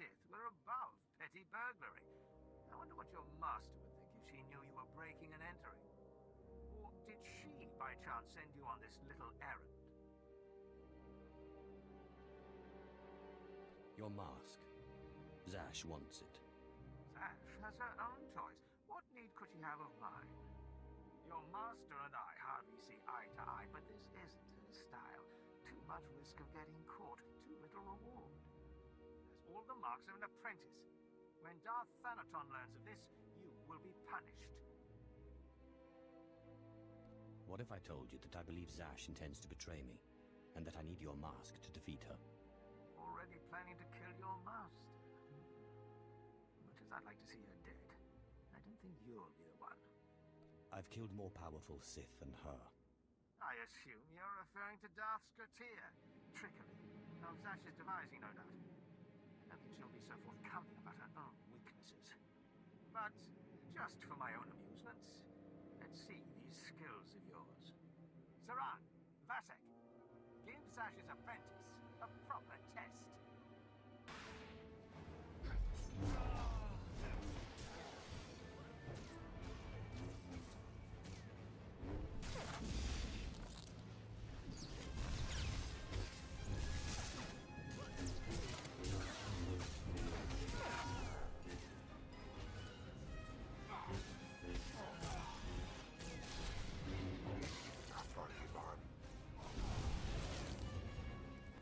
Sith were above petty burglary. I wonder what your master would think if she knew you were breaking and entering. Or did she, by chance, send you on this little errand? Your mask. Zash wants it. Zash has her own choice. What need could she have of mine? Your master and I hardly see eye to eye, but this isn't her style. Too much risk of getting caught, too little reward. Has all the marks of an apprentice. When Darth Thanaton learns of this, you will be punished. What if I told you that I believe Zash intends to betray me, and that I need your mask to defeat her? Already planning to kill your master? Much as I'd like to see her dead, I don't think you'll be the one. I've killed more powerful Sith than her. I assume you're referring to Darth SWTOR. Trickery. Of Zash's devising, no doubt. I don't think she'll be so forthcoming about her own weaknesses. But, just for my own amusement, let's see these skills of yours. Saran, Vasek, give Zash's apprentice a proper test.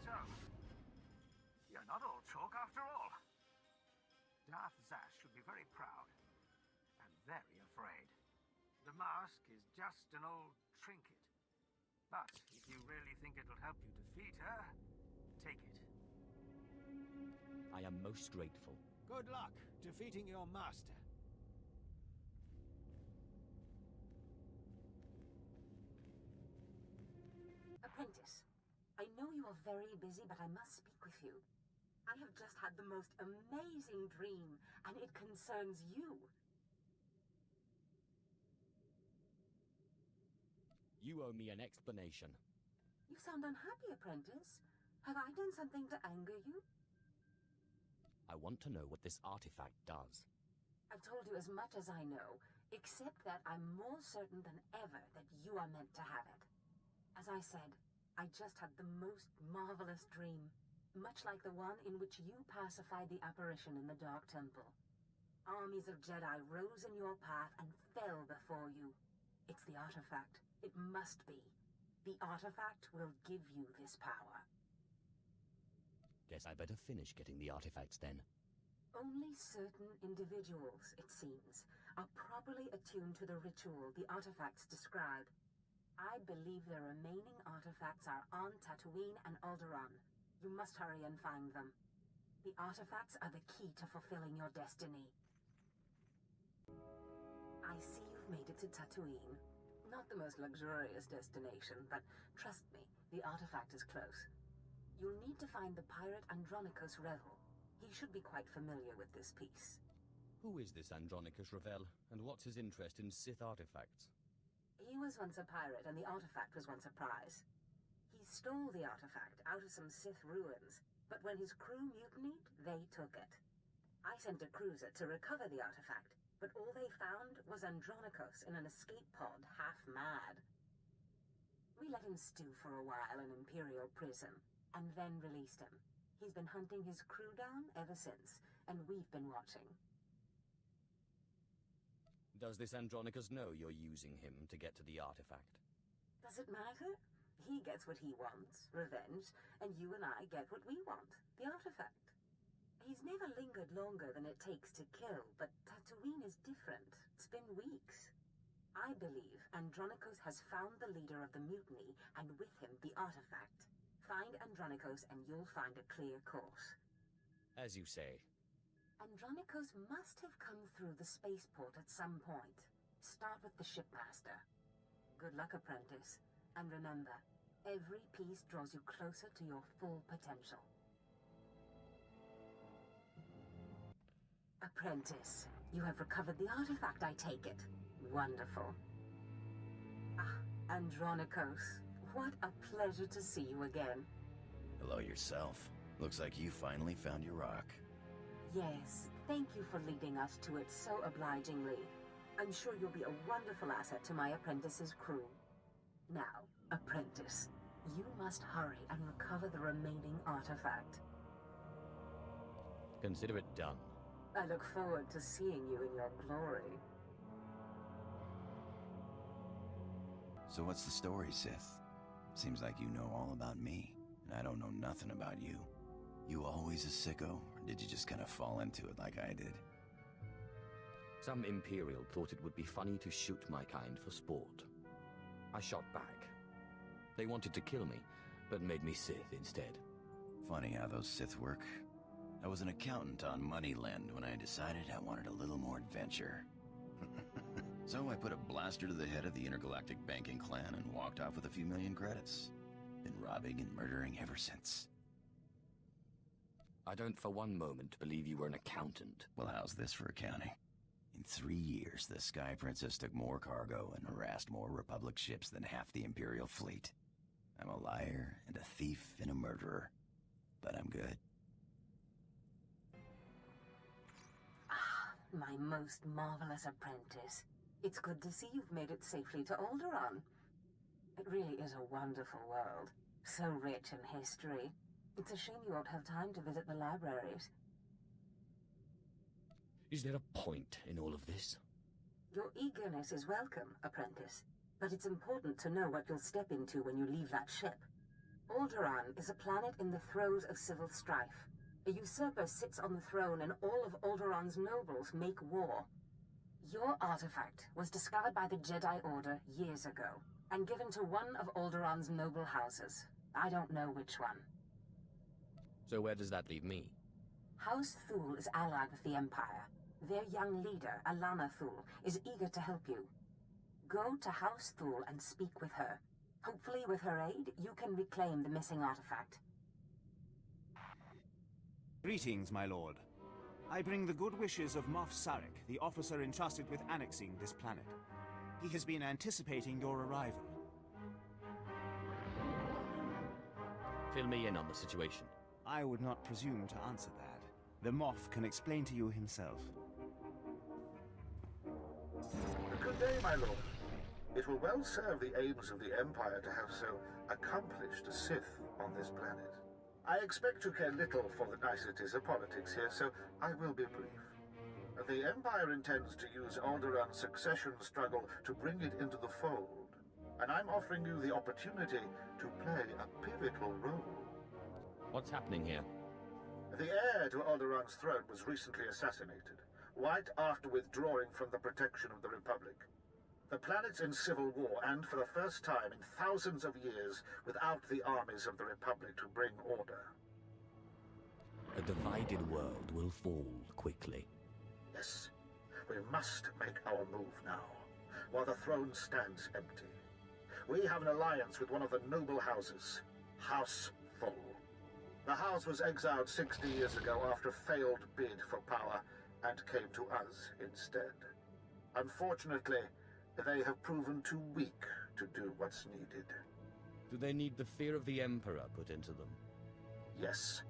So, you're not all chalk after all. Darth Zash should be very proud, and very afraid. The mask is just an old trinket. But if you really think it'll help you defeat her, take it. I am most grateful. Good luck defeating your master. Apprentice, I know you are very busy, but I must speak with you. I have just had the most amazing dream, and it concerns you. You owe me an explanation. You sound unhappy, Apprentice. Have I done something to anger you? I want to know what this artifact does. I've told you as much as I know, except that I'm more certain than ever that you are meant to have it. As I said, I just had the most marvelous dream, much like the one in which you pacified the apparition in the Dark Temple. Armies of Jedi rose in your path and fell before you. It's the artifact. It must be. The artifact will give you this power. Guess I better finish getting the artifacts then. Only certain individuals, it seems, are properly attuned to the ritual the artifacts describe. I believe the remaining artifacts are on Tatooine and Alderaan. You must hurry and find them. The artifacts are the key to fulfilling your destiny. I see you've made it to Tatooine. Not the most luxurious destination, but trust me, the artifact is close. You'll need to find the pirate Andronicus Revel. He should be quite familiar with this piece. Who is this Andronicus Revel, and what's his interest in Sith artifacts? He was once a pirate, and the artifact was once a prize. He stole the artifact out of some Sith ruins, but when his crew mutinied, they took it. I sent a cruiser to recover the artifact, but all they found was Andronicus in an escape pod, half mad. We let him stew for a while in Imperial prison, and then released him. He's been hunting his crew down ever since, and we've been watching. Does this Andronicus know you're using him to get to the artifact? Does it matter? He gets what he wants, revenge, and you and I get what we want, the artifact. He's never lingered longer than it takes to kill, but Tatooine is different. It's been weeks. I believe Andronicus has found the leader of the mutiny, and with him the artifact. Find Andronicus and you'll find a clear course. As you say. Andronicus must have come through the spaceport at some point. Start with the shipmaster. Good luck, apprentice. And remember, every piece draws you closer to your full potential. Apprentice, you have recovered the artifact, I take it. Wonderful. Ah, Andronicus, what a pleasure to see you again. Hello yourself. Looks like you finally found your rock. Yes, thank you for leading us to it so obligingly. I'm sure you'll be a wonderful asset to my apprentice's crew. Now, apprentice, you must hurry and recover the remaining artifact. Consider it done. I look forward to seeing you in your glory. So what's the story, Sith? Seems like you know all about me, and I don't know nothing about you. You always a sicko, or did you just kind of fall into it like I did? Some Imperial thought it would be funny to shoot my kind for sport. I shot back. They wanted to kill me, but made me Sith instead. Funny how those Sith work. I was an accountant on Moneyland when I decided I wanted a little more adventure. So I put a blaster to the head of the intergalactic banking clan and walked off with a few million credits. Been robbing and murdering ever since. I don't for one moment believe you were an accountant. Well, how's this for accounting? In 3 years, the Sky Princess took more cargo and harassed more Republic ships than half the Imperial fleet. I'm a liar and a thief and a murderer, but I'm good. Ah, my most marvelous apprentice. It's good to see you've made it safely to Alderaan. It really is a wonderful world, so rich in history. It's a shame you won't have time to visit the libraries. Is there a point in all of this? Your eagerness is welcome, apprentice. But it's important to know what you'll step into when you leave that ship. Alderaan is a planet in the throes of civil strife. A usurper sits on the throne and all of Alderaan's nobles make war. Your artifact was discovered by the Jedi Order years ago, and given to one of Alderaan's noble houses. I don't know which one. So where does that leave me? House Thul is allied with the Empire. Their young leader, Alana Thul, is eager to help you. Go to House Thul and speak with her. Hopefully with her aid, you can reclaim the missing artifact. Greetings, my lord. I bring the good wishes of Moff Sarek, the officer entrusted with annexing this planet. He has been anticipating your arrival. Fill me in on the situation. I would not presume to answer that. The Moff can explain to you himself. Good day, my lord. It will well serve the aims of the Empire to have so accomplished a Sith on this planet. I expect to care little for the niceties of politics here, so I will be brief. The Empire intends to use Alderaan's succession struggle to bring it into the fold, and I'm offering you the opportunity to play a pivotal role. What's happening here? The heir to Alderaan's throne was recently assassinated, right after withdrawing from the protection of the Republic. The planet's in civil war, and for the first time in thousands of years, without the armies of the Republic to bring order. A divided world will fall quickly. Yes, we must make our move now, while the throne stands empty. We have an alliance with one of the noble houses, House Thul. The house was exiled 60 years ago after a failed bid for power, and came to us instead. Unfortunately, they have proven too weak to do what's needed. Do they need the fear of the Emperor put into them? Yes.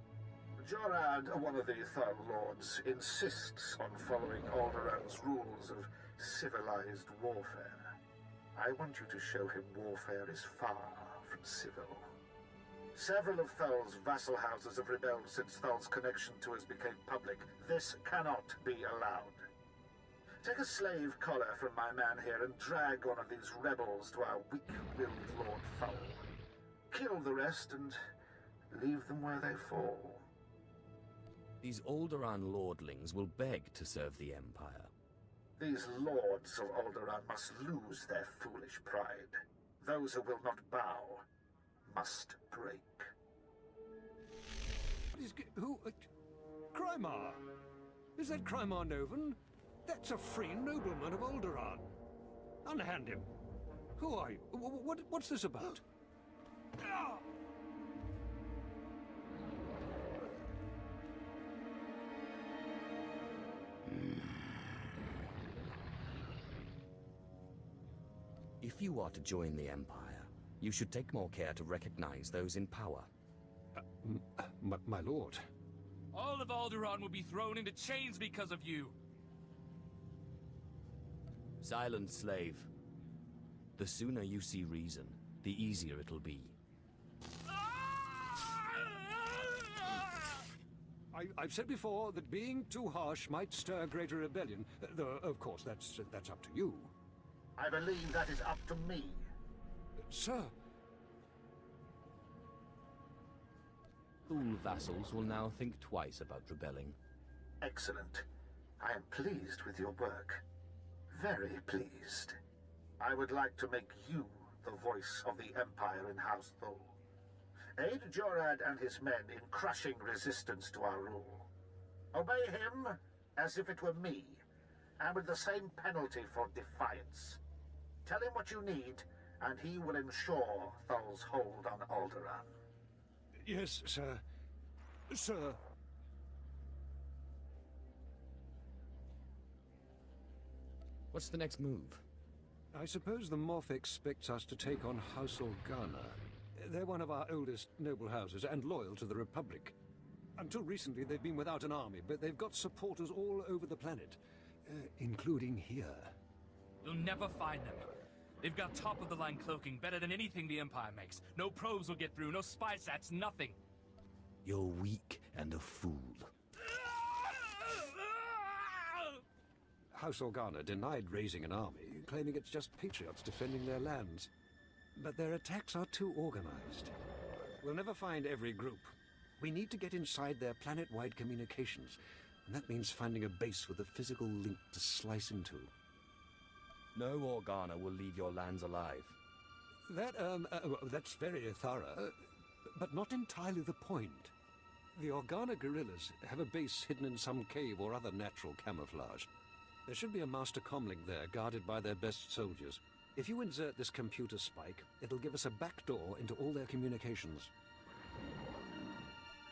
Jorad, one of the Thul Lords, insists on following Alderaan's rules of civilized warfare. I want you to show him warfare is far from civil. Several of Thul's vassal houses have rebelled since Thul's connection to us became public. This cannot be allowed. Take a slave collar from my man here and drag one of these rebels to our weak-willed Lord Thul. Kill the rest and leave them where they fall. These Alderaan lordlings will beg to serve the Empire. These lords of Alderaan must lose their foolish pride. Those who will not bow must break. Who? Krymar? Is that Krymar Novan? That's a free nobleman of Alderaan. Unhand him. Who are you? What's this about? If you are to join the Empire, you should take more care to recognize those in power. My lord, All of Alderaan will be thrown into chains because of you. Silence, slave. The sooner you see reason, the easier it'll be. I've said before that being too harsh might stir greater rebellion, though, of course, that's up to you. I believe that is up to me. Sir. Thule vassals will now think twice about rebelling. Excellent. I am pleased with your work. Very pleased. I would like to make you the voice of the Empire in House Thule. Aid Jorad and his men in crushing resistance to our rule. Obey him as if it were me, and with the same penalty for defiance. Tell him what you need, and he will ensure Thule's hold on Alderaan. Yes, sir. Sir. What's the next move? I suppose the Moff expects us to take on House Organa. They're one of our oldest noble houses and loyal to the Republic. Until recently, they've been without an army, but they've got supporters all over the planet, including here. You'll never find them. They've got top-of-the-line cloaking, better than anything the Empire makes. No probes will get through, no spy sats, nothing. You're weak and a fool. House Organa denied raising an army, claiming it's just patriots defending their lands. But their attacks are too organized. We'll never find every group. We need to get inside their planet-wide communications, and that means finding a base with a physical link to slice into. No Organa will leave your lands alive. That's very thorough, but not entirely the point. The Organa guerrillas have a base hidden in some cave or other natural camouflage. There should be a master comlink there, guarded by their best soldiers. If you insert this computer spike, it'll give us a backdoor into all their communications.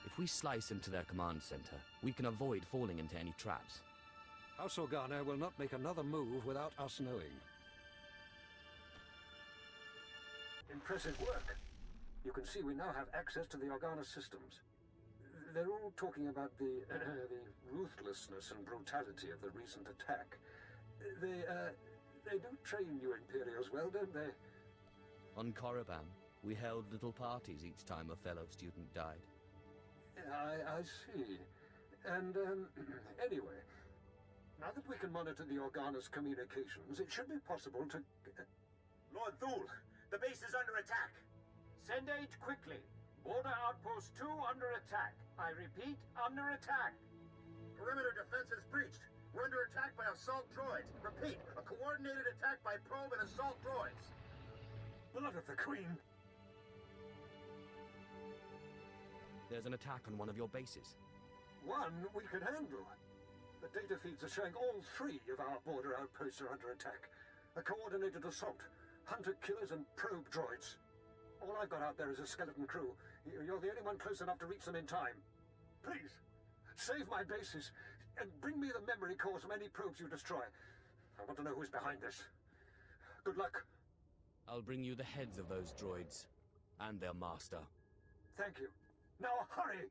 If we slice into their command center, we can avoid falling into any traps. House Organa will not make another move without us knowing. Impressive work. You can see we now have access to the Organa systems. They're all talking about the ruthlessness and brutality of the recent attack. They do train you Imperials well, don't they? On Korriban, we held little parties each time a fellow student died. I see. And, anyway, now that we can monitor the Organa's communications, it should be possible to... Lord Thule, the base is under attack. Send aid quickly. Border Outpost 2 under attack. I repeat, under attack. Perimeter defense is breached. We're under attack by assault droids. Repeat, a coordinated attack by probe and assault droids. Blood of the Queen! There's an attack on one of your bases. One we can handle. The data feeds are showing all three of our border outposts are under attack. A coordinated assault, hunter-killers and probe droids. All I've got out there is a skeleton crew. You're the only one close enough to reach them in time. Please, save my bases, and bring me the memory cores from any probes you destroy. I want to know who's behind this. Good luck. I'll bring you the heads of those droids, and their master. Thank you. Now hurry!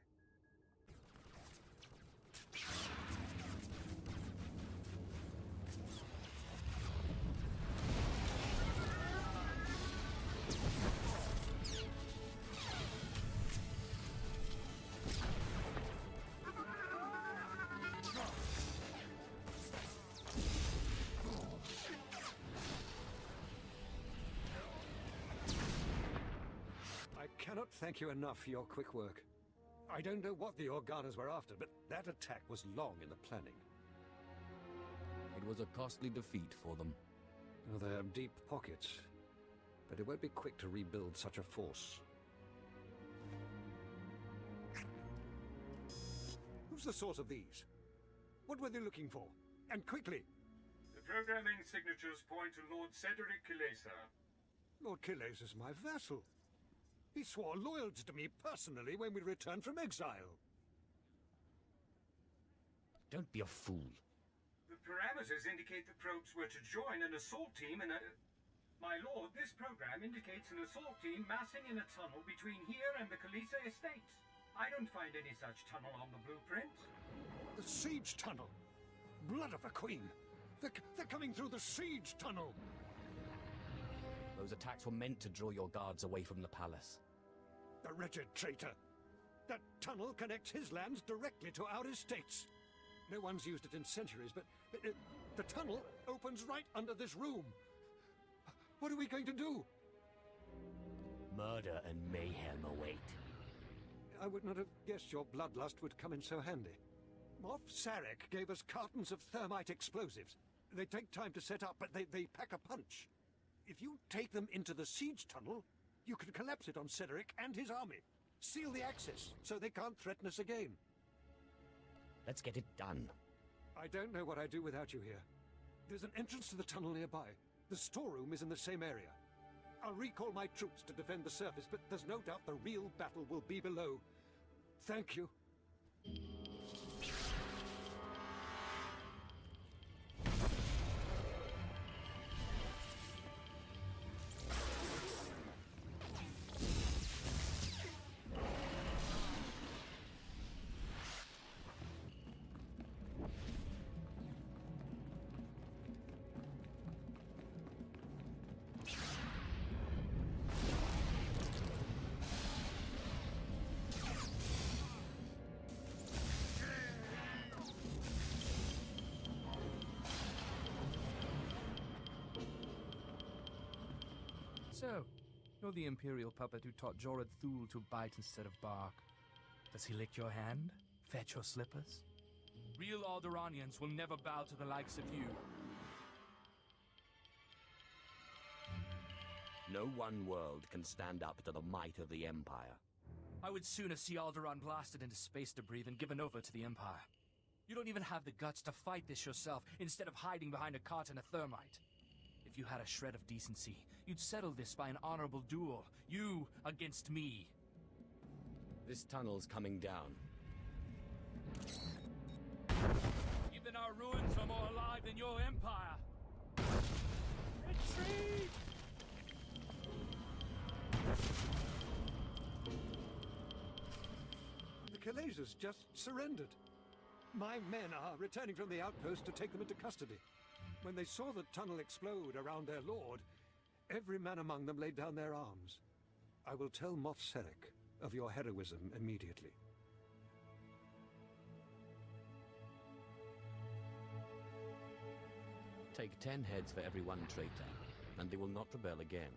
I cannot thank you enough for your quick work. I don't know what the Organas were after, but that attack was long in the planning. It was a costly defeat for them. Oh, they have deep pockets, but it won't be quick to rebuild such a force. Who's the source of these? What were they looking for? And quickly! The programming signatures point to Lord Cedric Kilesa. Lord Kilesa is my vassal. He swore loyalty to me personally when we returned from exile. Don't be a fool. The parameters indicate the probes were to join an assault team in a... My lord, this program indicates an assault team massing in a tunnel between here and the Kilesa estates. I don't find any such tunnel on the blueprint. The siege tunnel! Blood of the Queen! They're coming through the siege tunnel! Those attacks were meant to draw your guards away from the palace. The wretched traitor! That tunnel connects his lands directly to our estates. No one's used it in centuries, but the tunnel opens right under this room. What are we going to do? Murder and mayhem await. I would not have guessed your bloodlust would come in so handy. Moff Sarek gave us cartons of thermite explosives. They take time to set up, but they pack a punch. If you take them into the siege tunnel, you can collapse it on Cedric and his army. Seal the access, so they can't threaten us again. Let's get it done. I don't know what I'd do without you here. There's an entrance to the tunnel nearby. The storeroom is in the same area. I'll recall my troops to defend the surface, but there's no doubt the real battle will be below. Thank you. So, you're the Imperial puppet who taught Jorad Thul to bite instead of bark. Does he lick your hand? Fetch your slippers? Real Alderaanians will never bow to the likes of you. No one world can stand up to the might of the Empire. I would sooner see Alderaan blasted into space debris than given over to the Empire. You don't even have the guts to fight this yourself, instead of hiding behind a cart and a thermite. If you had a shred of decency, you'd settle this by an honorable duel. You against me. This tunnel's coming down. Even our ruins are more alive than your empire. Retreat! The Khaleesi's just surrendered. My men are returning from the outpost to take them into custody. When they saw the tunnel explode around their lord, every man among them laid down their arms. I will tell Moff Sarek of your heroism immediately. Take 10 heads for every one traitor, and they will not rebel again.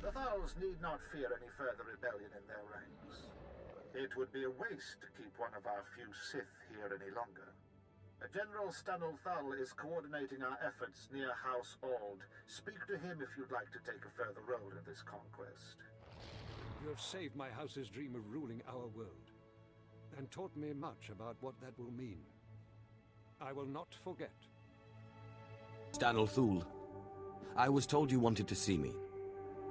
The Thals need not fear any further rebellion in their ranks. It would be a waste to keep one of our few Sith here any longer. General Stanul Thal is coordinating our efforts near House Ald. Speak to him if you'd like to take a further role in this conquest. You have saved my house's dream of ruling our world, and taught me much about what that will mean. I will not forget. Stanul Thul, I was told you wanted to see me.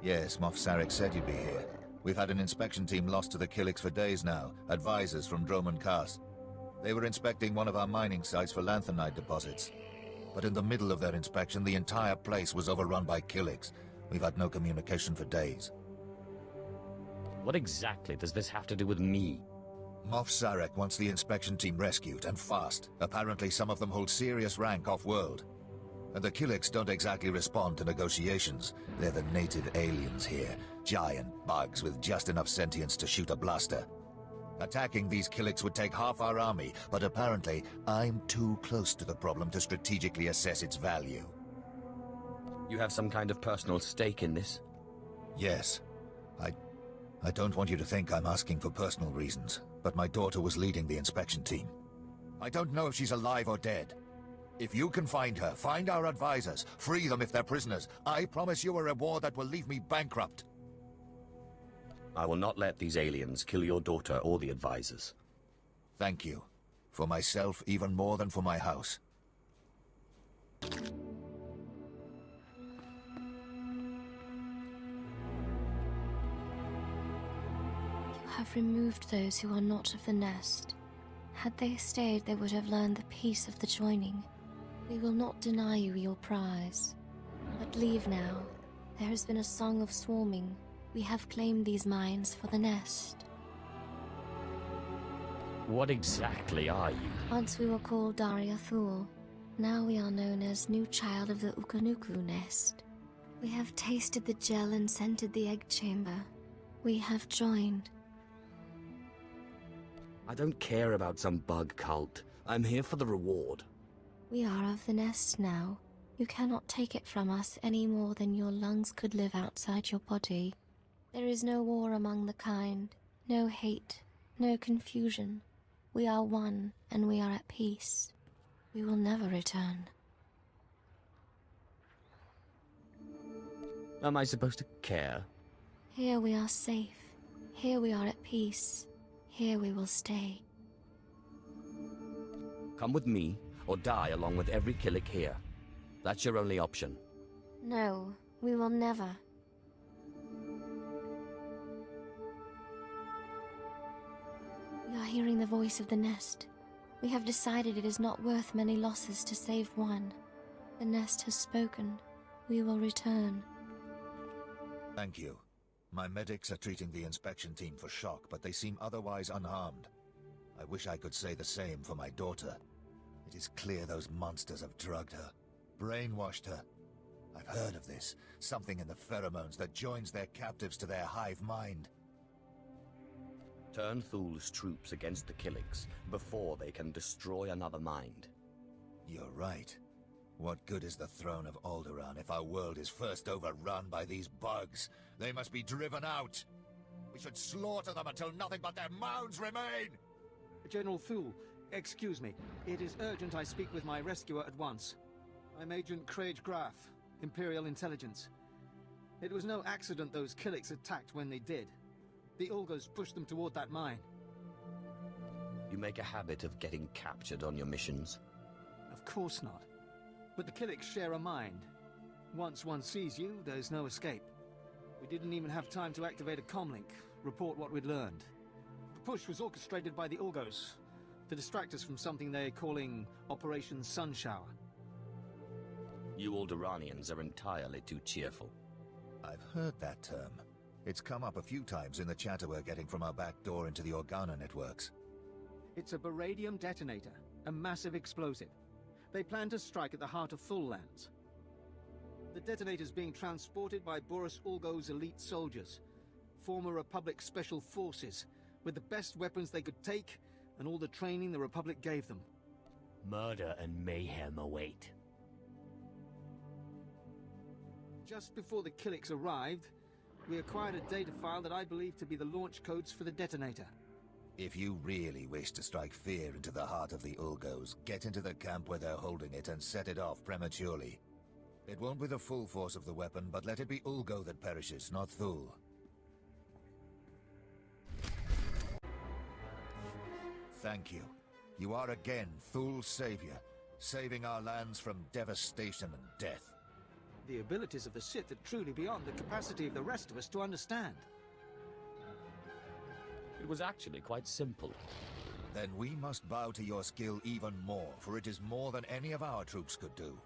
Yes, Moff Sarek said you'd be here. We've had an inspection team lost to the Killiks for days now, advisors from Droman Khas. They were inspecting one of our mining sites for lanthanide deposits. But in the middle of their inspection, the entire place was overrun by Killiks. We've had no communication for days. What exactly does this have to do with me? Moff Sarek wants the inspection team rescued, and fast. Apparently some of them hold serious rank off-world. And the Killiks don't exactly respond to negotiations. They're the native aliens here. Giant bugs with just enough sentience to shoot a blaster. Attacking these Killiks would take half our army, but apparently I'm too close to the problem to strategically assess its value. You have some kind of personal stake in this? Yes. I don't want you to think I'm asking for personal reasons, but my daughter was leading the inspection team. I don't know if she's alive or dead. If you can find her, find our advisors, free them if they're prisoners. I promise you a reward that will leave me bankrupt. I will not let these aliens kill your daughter or the advisors. Thank you. For myself, even more than for my house. You have removed those who are not of the nest. Had they stayed, they would have learned the peace of the joining. We will not deny you your prize. But leave now. There has been a song of swarming. We have claimed these mines for the nest. What exactly are you? Once we were called Daria Thul. Now we are known as New Child of the Ukanuku Nest. We have tasted the gel and scented the egg chamber. We have joined. I don't care about some bug cult. I'm here for the reward. We are of the nest now. You cannot take it from us any more than your lungs could live outside your body. There is no war among the kind, no hate, no confusion. We are one, and we are at peace. We will never return. Am I supposed to care? Here we are safe. Here we are at peace. Here we will stay. Come with me, or die along with every Killik here. That's your only option. No, we will never. We are hearing the voice of the nest. We have decided it is not worth many losses to save one. The nest has spoken. We will return. Thank you. My medics are treating the inspection team for shock, but they seem otherwise unharmed. I wish I could say the same for my daughter. It is clear those monsters have drugged her, brainwashed her. I've heard of this, something in the pheromones that joins their captives to their hive mind. Turn Thul's troops against the Killiks before they can destroy another mind. You're right. What good is the throne of Alderaan if our world is first overrun by these bugs? They must be driven out. We should slaughter them until nothing but their mounds remain! General Thul, excuse me. It is urgent I speak with my rescuer at once. I'm Agent Craig Graff, Imperial Intelligence. It was no accident those Killiks attacked when they did. The Ulgos pushed them toward that mine. You make a habit of getting captured on your missions? Of course not. But the Killiks share a mind. Once one sees you, there's no escape. We didn't even have time to activate a comlink, report what we'd learned. The push was orchestrated by the Ulgos, to distract us from something they're calling Operation Sunshower. You Alderaanians are entirely too cheerful. I've heard that term. It's come up a few times in the chatter we're getting from our back door into the Organa networks. It's a baradium detonator, a massive explosive. They plan to strike at the heart of Thul lands. The detonator's being transported by Boris Ulgo's elite soldiers, former Republic Special Forces, with the best weapons they could take and all the training the Republic gave them. Murder and mayhem await. Just before the Killiks arrived, we acquired a data file that I believe to be the launch codes for the detonator. If you really wish to strike fear into the heart of the Ulgos, get into the camp where they're holding it and set it off prematurely. It won't be the full force of the weapon, but let it be Ulgo that perishes, not Thul. Thank you. You are again Thul's savior, saving our lands from devastation and death. The abilities of the Sith are truly beyond the capacity of the rest of us to understand. It was actually quite simple. Then we must bow to your skill even more, for it is more than any of our troops could do.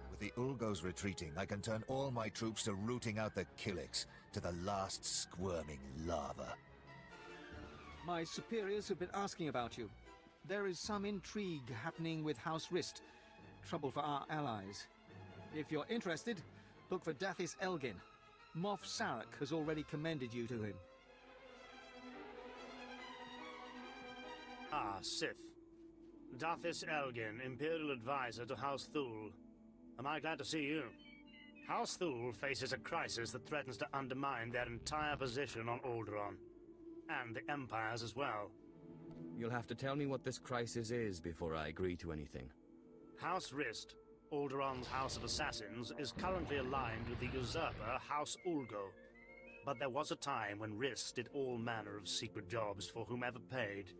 With the Ulgos retreating, I can turn all my troops to rooting out the Killiks, to the last squirming lava. My superiors have been asking about you. There is some intrigue happening with House Rist. Trouble for our allies. If you're interested, look for Dathis Elgin. Moff Sarek has already commended you to him. Ah, Sith. Dathis Elgin, Imperial Advisor to House Thul. Am I glad to see you? House Thul faces a crisis that threatens to undermine their entire position on Alderaan. And the Empire's as well. You'll have to tell me what this crisis is before I agree to anything. House Rist, Alderaan's House of Assassins, is currently aligned with the usurper House Ulgo. But there was a time when Rist did all manner of secret jobs for whomever paid.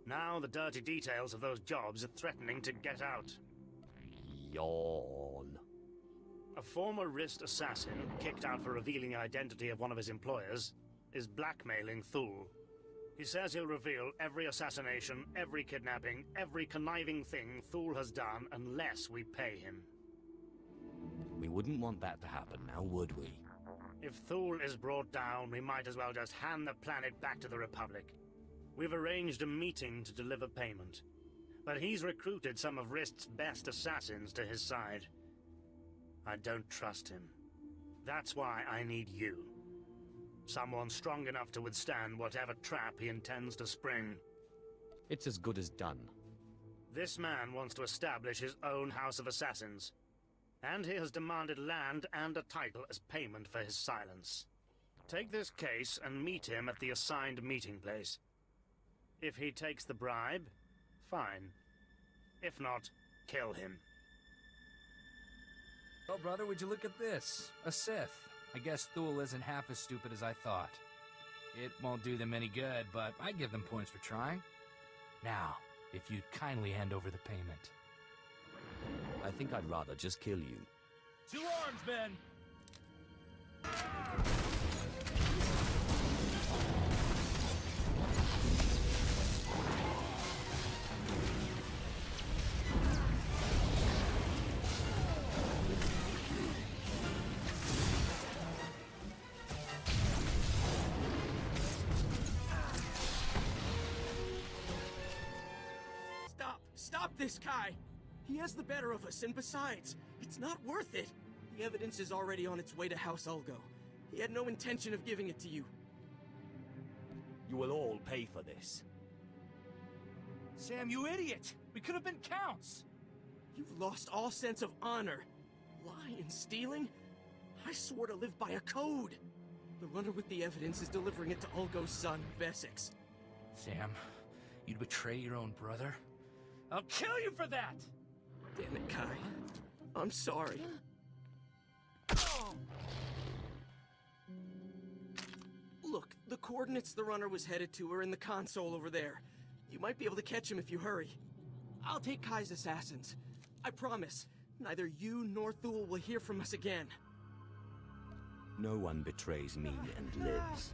Now the dirty details of those jobs are threatening to get out. Yawn. A former Rist assassin, kicked out for revealing the identity of one of his employers, is blackmailing Thul. He says he'll reveal every assassination, every kidnapping, every conniving thing Thul has done unless we pay him. We wouldn't want that to happen, now would we? If Thul is brought down, we might as well just hand the planet back to the Republic. We've arranged a meeting to deliver payment. But he's recruited some of Rist's best assassins to his side. I don't trust him. That's why I need you. Someone strong enough to withstand whatever trap he intends to spring. It's as good as done. This man wants to establish his own house of assassins. And he has demanded land and a title as payment for his silence. Take this case and meet him at the assigned meeting place. If he takes the bribe, fine. If not, kill him. Oh, brother, would you look at this? A Sith. I guess Thule isn't half as stupid as I thought. It won't do them any good, but I give them points for trying. Now, if you'd kindly hand over the payment. I think I'd rather just kill you. To arms, men! Stop this guy! He has the better of us, and besides, it's not worth it. The evidence is already on its way to House Ulgo. He had no intention of giving it to you. You will all pay for this. Sam, you idiot! We could have been counts! You've lost all sense of honor. Lying and stealing? I swore to live by a code. The runner with the evidence is delivering it to Ulgo's son, Vesix. Sam, you'd betray your own brother? I'll kill you for that! Damn it, Kai. I'm sorry. Look, the coordinates the runner was headed to are in the console over there. You might be able to catch him if you hurry. I'll take Kai's assassins. I promise. Neither you nor Thule will hear from us again. No one betrays me and lives.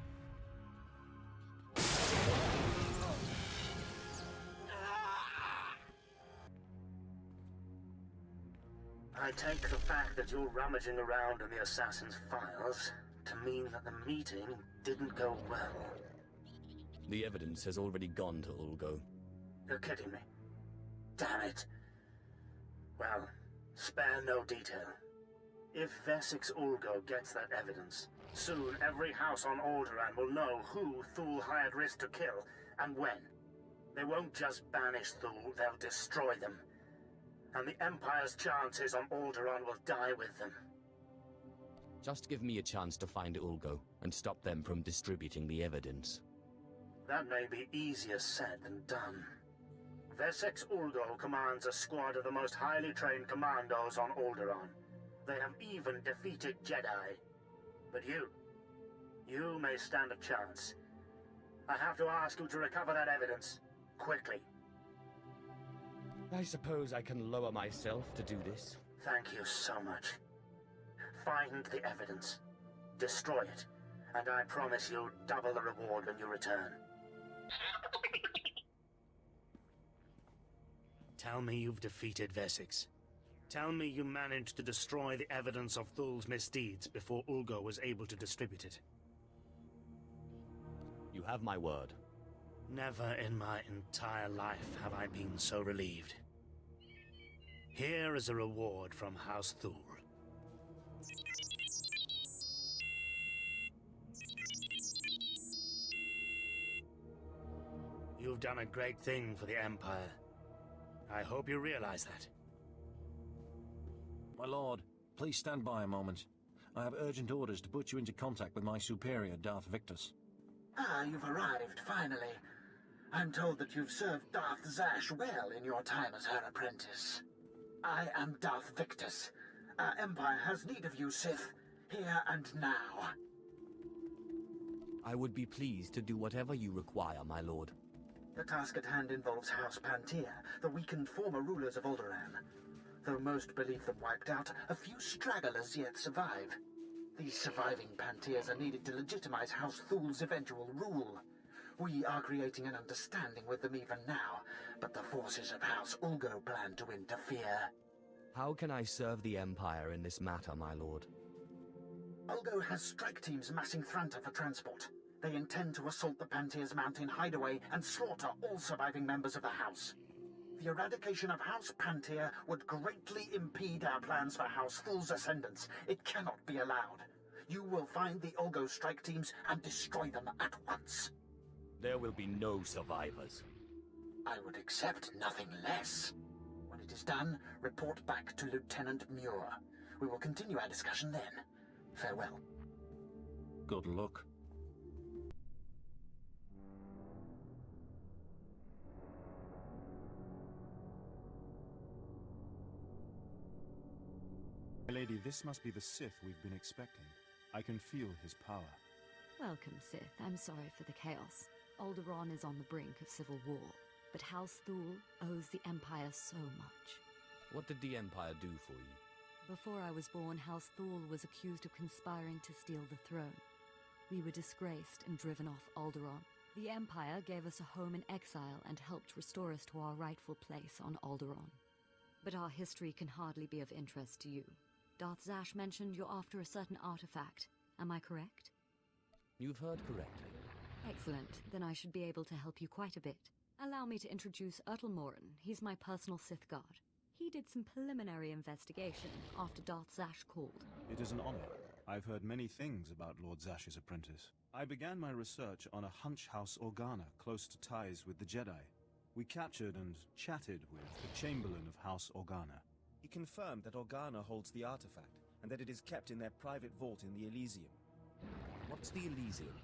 I take the fact that you're rummaging around in the Assassin's files to mean that the meeting didn't go well. The evidence has already gone to Ulgo. You're kidding me. Damn it. Well, spare no detail. If Vesix Ulgo gets that evidence, soon every house on Alderaan will know who Thule hired Rist to kill, and when. They won't just banish Thule, they'll destroy them. And the Empire's chances on Alderaan will die with them. Just give me a chance to find Ulgo, and stop them from distributing the evidence. That may be easier said than done. Vesix Ulgo commands a squad of the most highly trained commandos on Alderaan. They have even defeated Jedi. But you may stand a chance. I have to ask you to recover that evidence, quickly. I suppose I can lower myself to do this. Thank you so much. Find the evidence, destroy it, and I promise you'll double the reward when you return. Tell me you've defeated Vesix. Tell me you managed to destroy the evidence of Thule's misdeeds before Ulgo was able to distribute it. You have my word. Never in my entire life have I been so relieved. Here is a reward from House Thule. You've done a great thing for the Empire. I hope you realize that. My lord, please stand by a moment. I have urgent orders to put you into contact with my superior, Darth Victus. Ah, you've arrived, finally. I'm told that you've served Darth Zash well in your time as her apprentice. I am Darth Victus. Our Empire has need of you, Sith, here and now. I would be pleased to do whatever you require, my lord. The task at hand involves House Pantia, the weakened former rulers of Alderaan. Though most believe them wiped out, a few stragglers yet survive. These surviving Pantiers are needed to legitimize House Thule's eventual rule. We are creating an understanding with them even now, but the forces of House Ulgo plan to interfere. How can I serve the Empire in this matter, my lord? Ulgo has strike teams massing Thranta for transport. They intend to assault the Pantier's mountain hideaway and slaughter all surviving members of the House. The eradication of House Pantier would greatly impede our plans for House Thul's ascendance. It cannot be allowed. You will find the Ulgo strike teams and destroy them at once. There will be no survivors. I would accept nothing less. When it is done, report back to Lieutenant Muir. We will continue our discussion then. Farewell. Good luck. My lady, this must be the Sith we've been expecting. I can feel his power. Welcome, Sith. I'm sorry for the chaos. Alderaan is on the brink of civil war, but House Thul owes the Empire so much. What did the Empire do for you? Before I was born, House Thul was accused of conspiring to steal the throne. We were disgraced and driven off Alderaan. The Empire gave us a home in exile and helped restore us to our rightful place on Alderaan. But our history can hardly be of interest to you. Darth Zash mentioned you're after a certain artifact. Am I correct? You've heard correctly. Excellent. Then I should be able to help you quite a bit. Allow me to introduce Morin. He's my personal Sith guard. He did some preliminary investigation after Darth Zash called. It is an honor. I've heard many things about Lord Zash's apprentice. I began my research on a hunch House Organa close to ties with the Jedi. We captured and chatted with the Chamberlain of House Organa. He confirmed that Organa holds the artifact, and that it is kept in their private vault in the Elysium. What's the Elysium?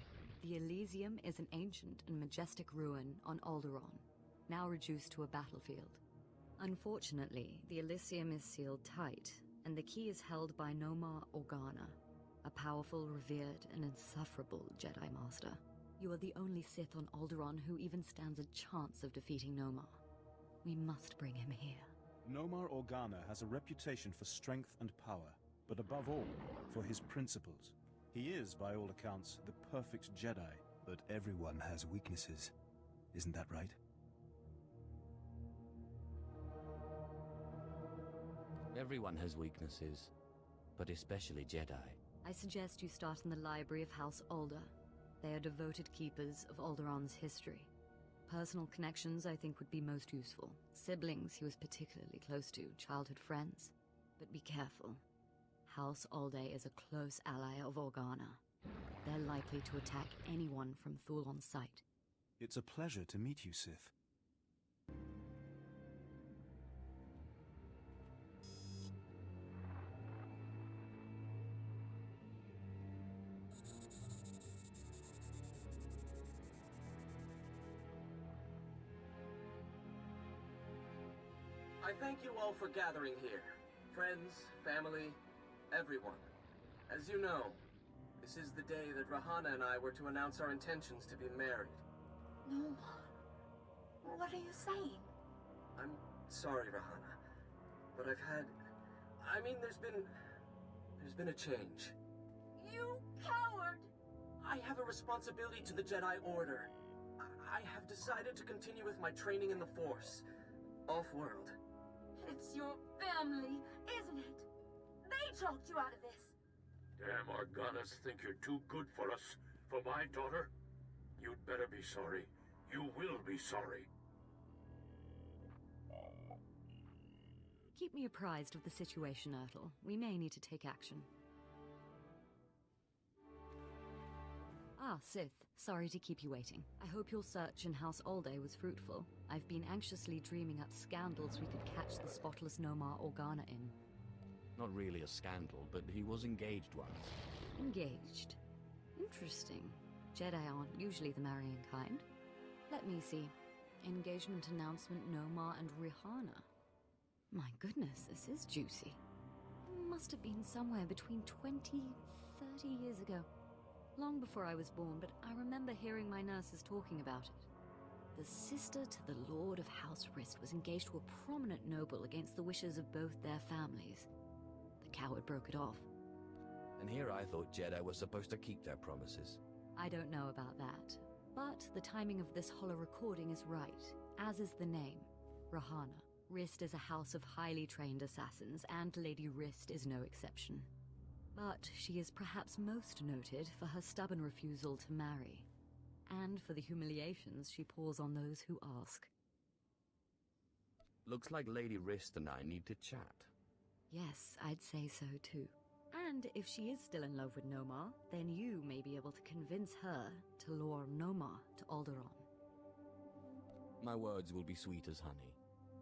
The Elysium is an ancient and majestic ruin on Alderaan, now reduced to a battlefield. Unfortunately, the Elysium is sealed tight, and the key is held by Nomar Organa, a powerful, revered, and insufferable Jedi Master. You are the only Sith on Alderaan who even stands a chance of defeating Nomar. We must bring him here. Nomar Organa has a reputation for strength and power, but above all, for his principles. He is, by all accounts, the perfect Jedi, but everyone has weaknesses. Isn't that right? Everyone has weaknesses, but especially Jedi. I suggest you start in the library of House Alder. They are devoted keepers of Alderaan's history. Personal connections, I think, would be most useful. Siblings he was particularly close to, childhood friends. But be careful. House Alde is a close ally of Organa. They're likely to attack anyone from Thul on sight. It's a pleasure to meet you, Sith. I thank you all for gathering here. Friends, family, everyone. As you know, this is the day that Rahana and I were to announce our intentions to be married. Nomar, what are you saying? I'm sorry, Rahana, but there's been a change. You coward! I have a responsibility to the Jedi Order. I have decided to continue with my training in the Force, off-world. It's your family, isn't it? They talked you out of this. Damn Organas think you're too good for us, for my daughter? You'd better be sorry. You will be sorry. Keep me apprised of the situation, Ertl. We may need to take action. Ah, Sith. Sorry to keep you waiting. I hope your search in House Alde was fruitful. I've been anxiously dreaming up scandals we could catch the spotless Nomar Organa in. Not really a scandal, but he was engaged once. Engaged? Interesting. Jedi aren't usually the marrying kind. Let me see. Engagement announcement Nomar and Rihana. My goodness, this is juicy. Must have been somewhere between 20, 30 years ago. Long before I was born, but I remember hearing my nurses talking about it. The sister to the Lord of House Rist was engaged to a prominent noble against the wishes of both their families. The coward broke it off. And here I thought Jedi were supposed to keep their promises. I don't know about that, but the timing of this holo recording is right, as is the name, Rahana. Rist is a house of highly trained assassins, and Lady Rist is no exception. But she is perhaps most noted for her stubborn refusal to marry. and for the humiliations she pours on those who ask. Looks like Lady Rist and I need to chat. Yes, I'd say so too. And if she is still in love with Nomar, then you may be able to convince her to lure Nomar to Alderaan. My words will be sweet as honey.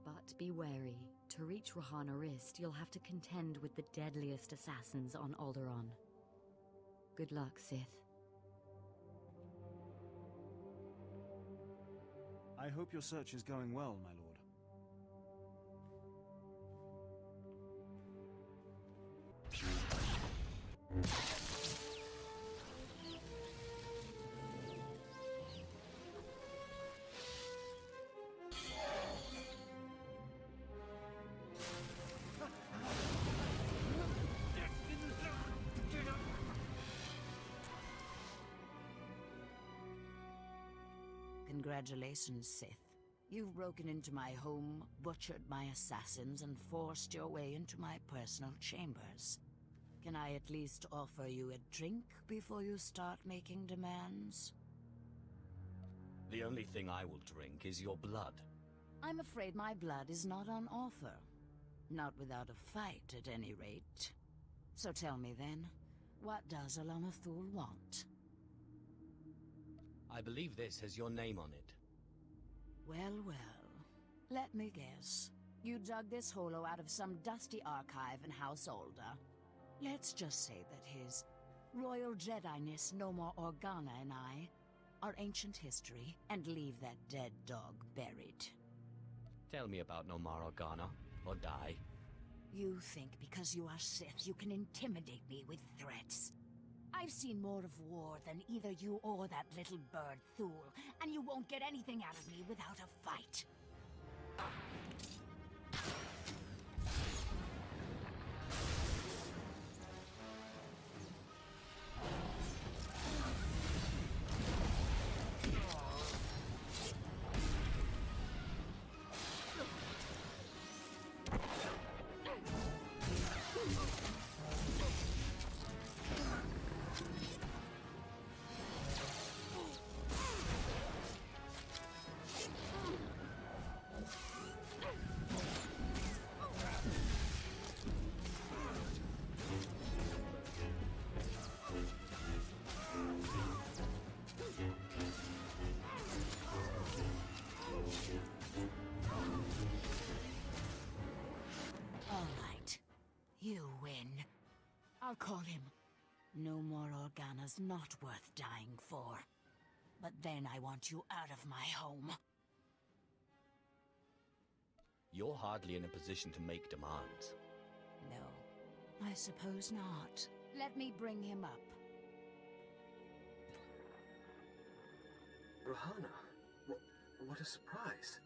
But be wary. To reach Rahana Rist, you'll have to contend with the deadliest assassins on Alderaan. Good luck, Sith. I hope your search is going well, my lord. Congratulations, Sith. You've broken into my home, butchered my assassins, and forced your way into my personal chambers. Can I at least offer you a drink before you start making demands? The only thing I will drink is your blood. I'm afraid my blood is not on offer. Not without a fight, at any rate. So tell me then, what does Alana Thul want? I believe this has your name on it. Well, well. Let me guess. You dug this holo out of some dusty archive in House Older. Let's just say that his Royal Jedi-ness Nomar Organa and I are ancient history, and leave that dead dog buried. Tell me about Nomar Organa, or die. You think because you are Sith you can intimidate me with threats? I've seen more of war than either you or that little bird Thul, and you won't get anything out of me without a fight. You win. I'll call him. Nomar Organa's not worth dying for. But then I want you out of my home. You're hardly in a position to make demands. No, I suppose not. Let me bring him up. Rahana, what a surprise.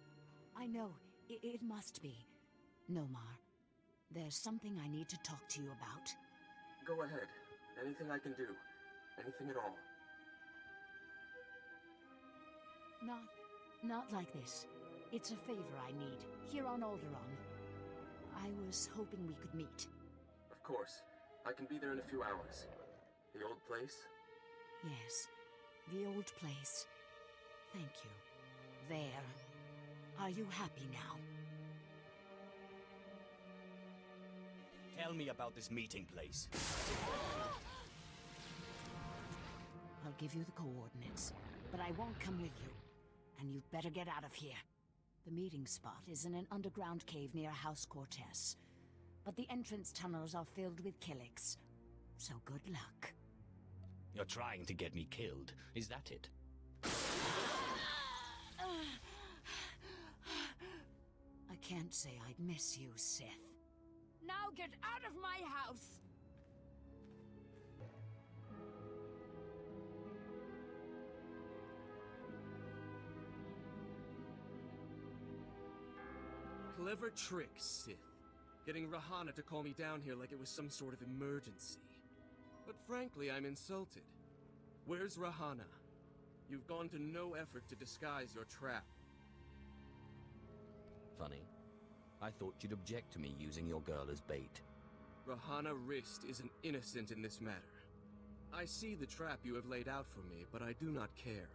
I know, it must be. Nomar, there's something I need to talk to you about. Go ahead. Anything I can do. Anything at all. Not like this. It's a favor I need, here on Alderaan. I was hoping we could meet. Of course. I can be there in a few hours. The old place? Yes, the old place. Thank you. There. Are you happy now? Tell me about this meeting place. I'll give you the coordinates, but I won't come with you. And you'd better get out of here. The meeting spot is in an underground cave near House Cortez. But the entrance tunnels are filled with Killiks. So good luck. You're trying to get me killed, is that it? I can't say I'd miss you, Sith. Now get out of my house! Clever trick, Sith. Getting Rahana to call me down here like it was some sort of emergency. But frankly, I'm insulted. Where's Rahana? You've gone to no effort to disguise your trap. Funny. I thought you'd object to me using your girl as bait. Rahana Rist isn't innocent in this matter. I see the trap you have laid out for me, but I do not care.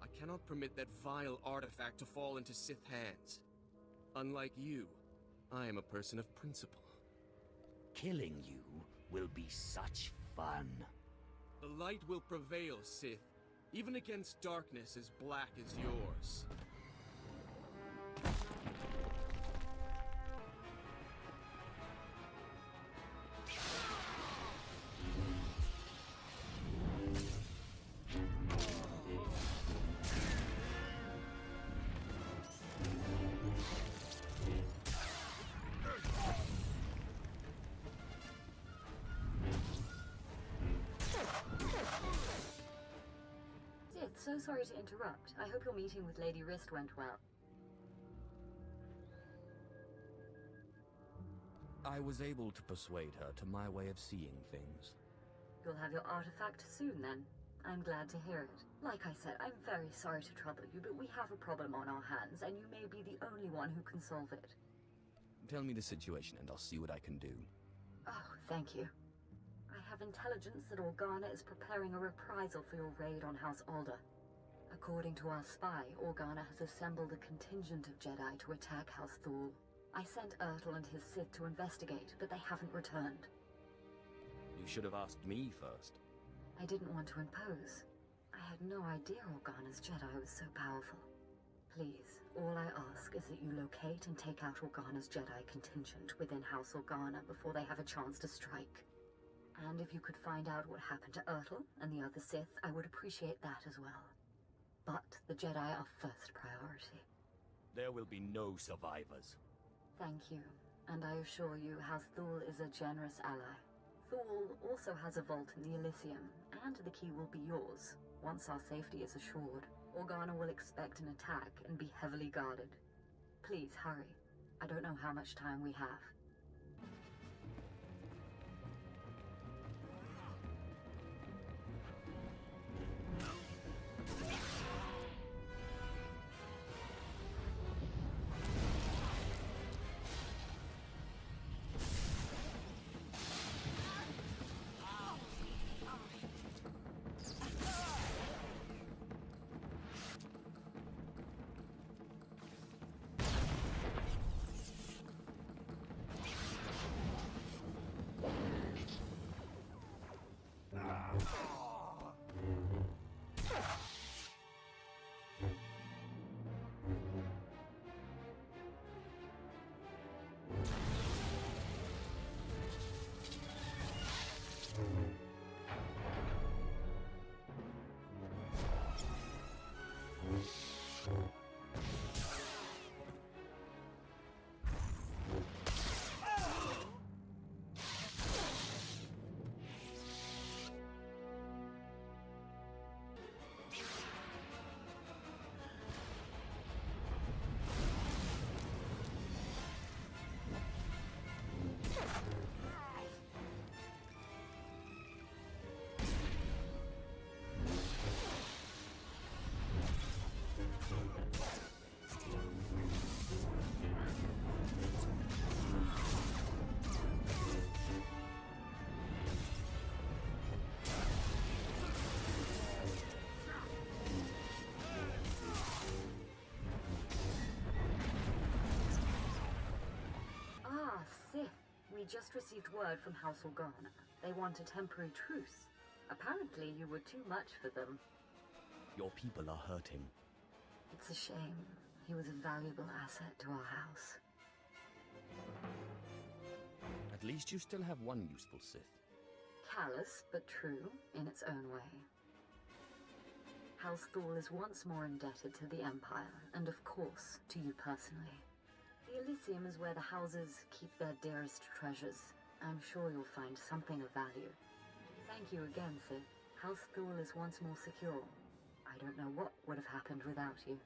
I cannot permit that vile artifact to fall into Sith hands. Unlike you, I am a person of principle. Killing you will be such fun. The light will prevail, Sith, even against darkness as black as yours. So sorry to interrupt. I hope your meeting with Lady Rist went well. I was able to persuade her to my way of seeing things. You'll have your artifact soon, then. I'm glad to hear it. Like I said, I'm very sorry to trouble you, but we have a problem on our hands, and you may be the only one who can solve it. Tell me the situation and I'll see what I can do. Oh, thank you. I have intelligence that Organa is preparing a reprisal for your raid on House Alder. According to our spy, Organa has assembled a contingent of Jedi to attack House Thul. I sent Ertl and his Sith to investigate, but they haven't returned. You should have asked me first. I didn't want to impose. I had no idea Organa's Jedi was so powerful. Please, all I ask is that you locate and take out Organa's Jedi contingent within House Organa before they have a chance to strike. And if you could find out what happened to Ertl and the other Sith, I would appreciate that as well. But the Jedi are first priority. There will be no survivors. Thank you, and I assure you House Thul is a generous ally. Thul also has a vault in the Elysium, and the key will be yours. Once our safety is assured, Organa will expect an attack and be heavily guarded. Please hurry. I don't know how much time we have. We just received word from House Organa. They want a temporary truce. Apparently you were too much for them. Your people are hurting. It's a shame. He was a valuable asset to our house. At least you still have one useful Sith. Callous, but true, in its own way. House Thul is once more indebted to the Empire, and of course, to you personally. The Elysium is where the houses keep their dearest treasures. I'm sure you'll find something of value. Thank you again, Sith. House Thul is once more secure. I don't know what would have happened without you.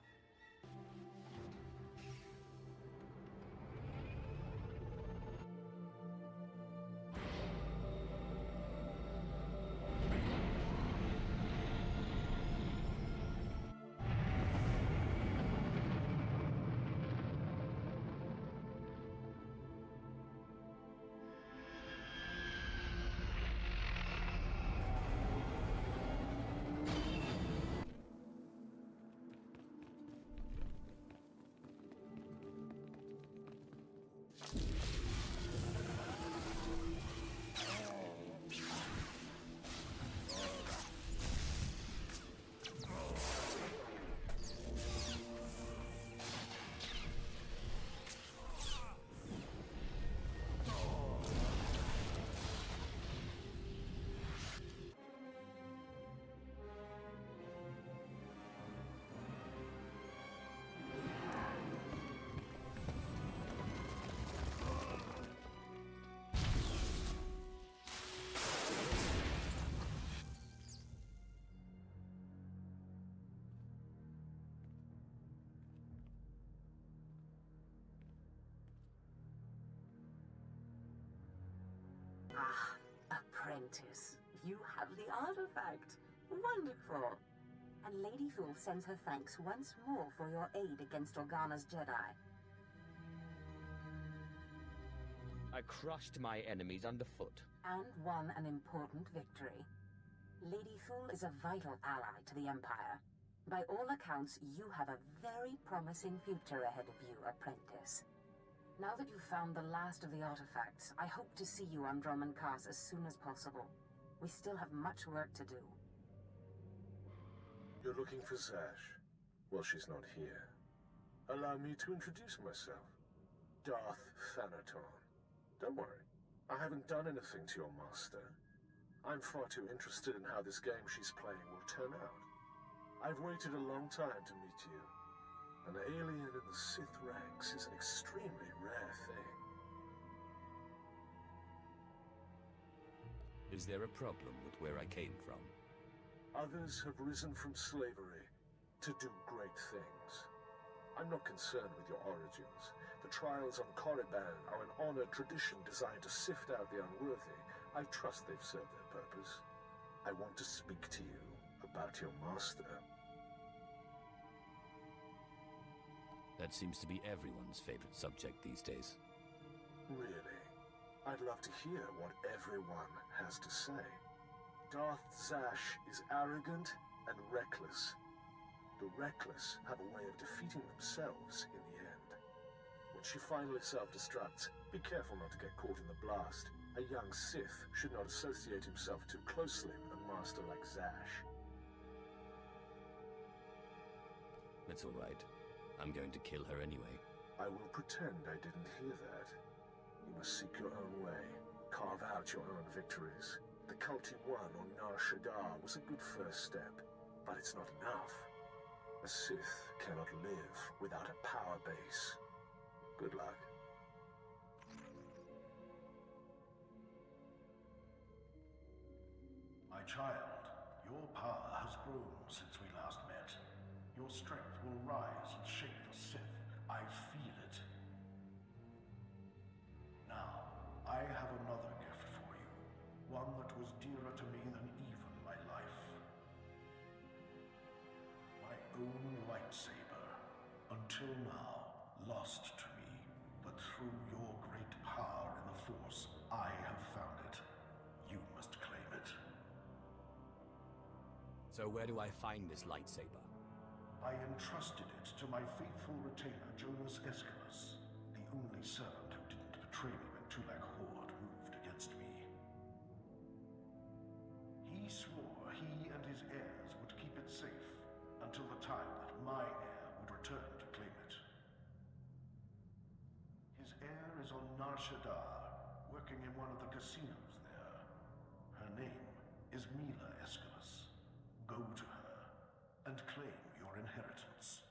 Ah, apprentice. You have the artifact. Wonderful. And Lady Thule sends her thanks once more for your aid against Organa's Jedi. I crushed my enemies underfoot. And won an important victory. Lady Thule is a vital ally to the Empire. By all accounts, you have a very promising future ahead of you, apprentice. Now that you've found the last of the artifacts, I hope to see you on Dromund Kaas as soon as possible. We still have much work to do. You're looking for Zash? Well, she's not here. Allow me to introduce myself. Darth Thanaton. Don't worry, I haven't done anything to your master. I'm far too interested in how this game she's playing will turn out. I've waited a long time to meet you. An alien in the Sith ranks is an extremely rare thing. Is there a problem with where I came from? Others have risen from slavery to do great things. I'm not concerned with your origins. The trials on Korriban are an honored tradition designed to sift out the unworthy. I trust they've served their purpose. I want to speak to you about your master. That seems to be everyone's favorite subject these days. Really? I'd love to hear what everyone has to say. Darth Zash is arrogant and reckless. The reckless have a way of defeating themselves in the end. When she finally self-destructs, be careful not to get caught in the blast. A young Sith should not associate himself too closely with a master like Zash. That's all right. I'm going to kill her anyway. I will pretend I didn't hear that. You must seek your own way. Carve out your own victories. The cult you won on Nar Shaddaa was a good first step, but it's not enough. A Sith cannot live without a power base. Good luck. My child, your power has grown since we last met. Your strength will rise and shake the Sith. I feel it. Now, I have another gift for you. One that was dearer to me than even my life. My own lightsaber. Until now, lost to me. But through your great power in the Force, I have found it. You must claim it. So where do I find this lightsaber? I entrusted it to my faithful retainer, Jonas Aeschylus, the only servant who didn't betray me when Tulak Horde moved against me. He swore he and his heirs would keep it safe until the time that my heir would return to claim it. His heir is on Nar Shaddaa, working in one of the casinos there. Her name is Mila Aeschylus. Go to her and claim your inheritance.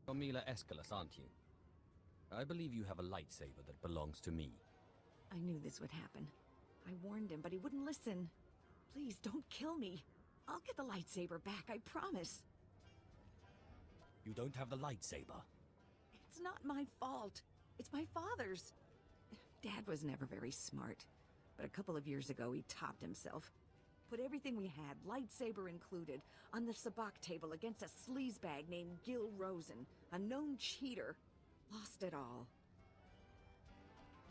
You're Mila Aeschylus, aren't you? I believe you have a lightsaber that belongs to me. I knew this would happen. I warned him, but he wouldn't listen. Please, don't kill me. I'll get the lightsaber back, I promise. You don't have the lightsaber? It's not my fault. It's my father's. Dad was never very smart. But a couple of years ago, he topped himself. Put everything we had, lightsaber included, on the sabacc table against a sleazebag named Gil Rosen, a known cheater. Lost it all.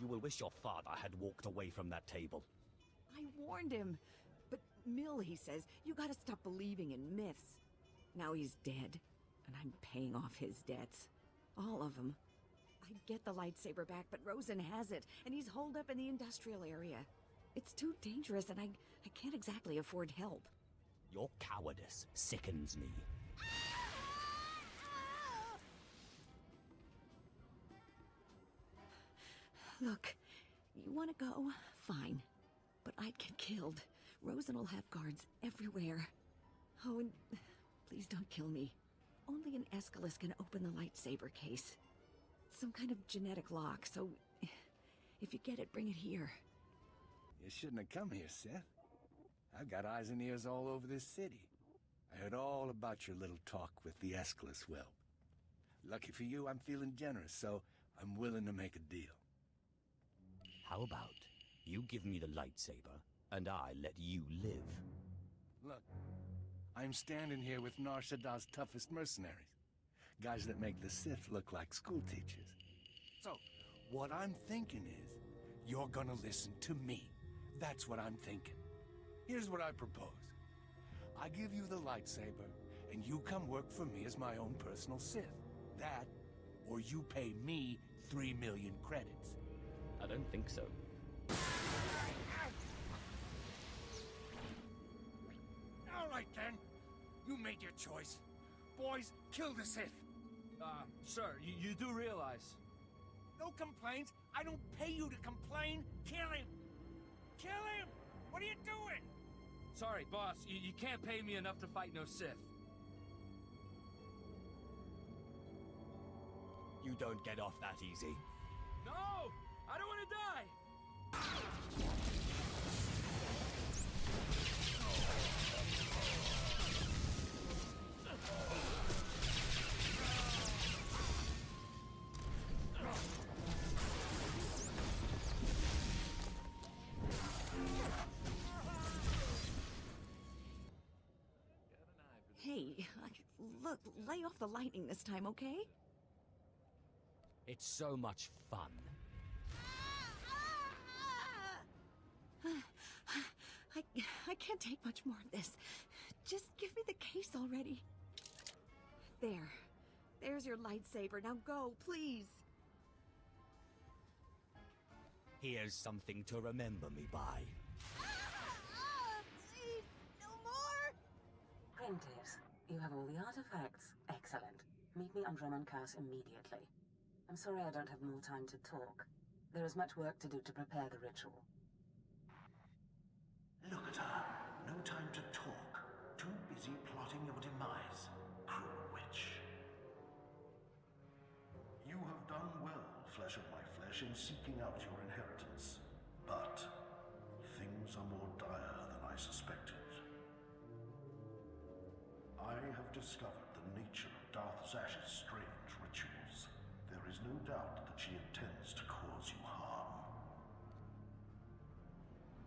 You will wish your father had walked away from that table. I warned him. But Mill, he says, you gotta stop believing in myths. Now he's dead, and I'm paying off his debts. All of them. I'd get the lightsaber back, but Rosen has it, and he's holed up in the industrial area. It's too dangerous, and I can't exactly afford help. Your cowardice sickens me. Look, you want to go? Fine. But I'd get killed. Rosen will have guards everywhere. Oh, and please don't kill me. Only an Aeschylus can open the lightsaber case. Some kind of genetic lock, so if you get it, bring it here. You shouldn't have come here, Seth. I've got eyes and ears all over this city. I heard all about your little talk with the Aeschylus whelp. Lucky for you, I'm feeling generous, so I'm willing to make a deal. How about you give me the lightsaber, and I let you live? Look, I'm standing here with Nar Shaddaa's toughest mercenaries. Guys that make the Sith look like schoolteachers. So, what I'm thinking is, you're gonna listen to me. That's what I'm thinking. Here's what I propose. I give you the lightsaber, and you come work for me as my own personal Sith. That, or you pay me 3 million credits. I don't think so. All right, then. You made your choice. Boys, kill the Sith. Sir, you do realize... No complaints. I don't pay you to complain. Kill him. Kill him! What are you doing? Sorry, boss. You can't pay me enough to fight no Sith. You don't get off that easy. No! I don't want to die! Hey, look, lay off the lightning this time, okay? It's so much fun. I can't take much more of this. Just give me the case already. There. There's your lightsaber. Now go, please. Here's something to remember me by. Please, no more! Prentice, you have all the artifacts. Excellent. Meet me on Dromund Kaas immediately. I'm sorry I don't have more time to talk. There is much work to do to prepare the ritual. Look at her. No time to talk. Too busy plotting your demise, cruel witch. You have done well, flesh of my flesh, in seeking out your inheritance. But things are more dire than I suspected. I have discovered the nature of Darth Zash's strange rituals. There is no doubt that she intends to cause you harm.